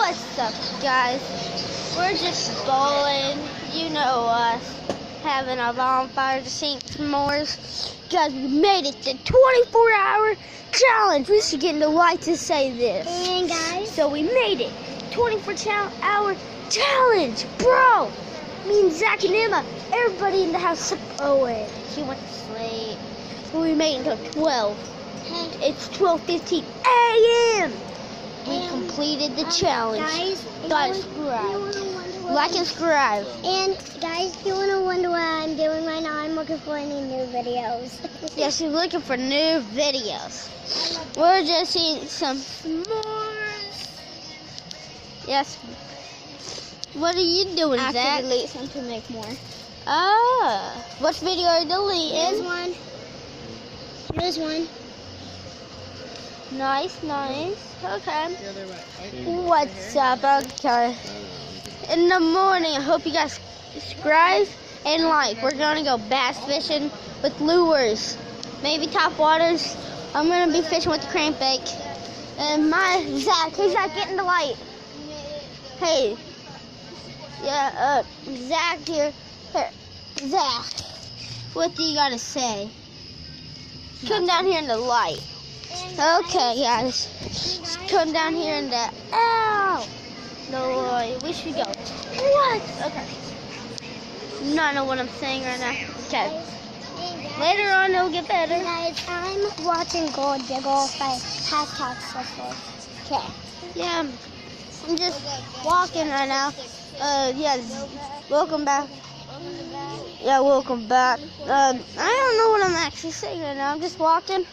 What's up, guys? We're just bowling, you know us, having a bonfire to sing s'mores. Guys, we made it to 24-hour challenge. We should get in the light to say this. And guys, So we made it. 24-hour challenge, bro. Me and Zach and Emma, everybody in the house. Oh wait, she went to sleep. But we made it until 12. It's 12:15 a.m. We completed the challenge. Guys, subscribe. Like and subscribe. And guys, if you want to wonder what I'm doing right now, I'm looking for any new videos. Yeah, she's looking for new videos. We're just eating some s'mores. Yes. What are you doing, I Zach? have to delete some to make more. Ah, what video are you deleting? Here's one. Here's one. Nice. Okay. What's up? Okay. In the morning, I hope you guys subscribe and like. We're gonna go bass fishing with lures, maybe top waters. I'm gonna be fishing with the crankbait. And my Zach, he's not getting the light. Hey, yeah, Zach here. Here, Zach, what do you gotta say? Come down here in the light. Okay, guys. Just come down here in the no light. We should go. What? Okay. Not know what I'm saying right now. Okay. Later on, it'll get better. Guys, I'm watching Gold Diggle by #Sisters. Okay. Yeah, I'm just walking right now. Yeah, welcome back. Yeah, welcome back. I don't know what I'm actually saying right now. I'm just walking.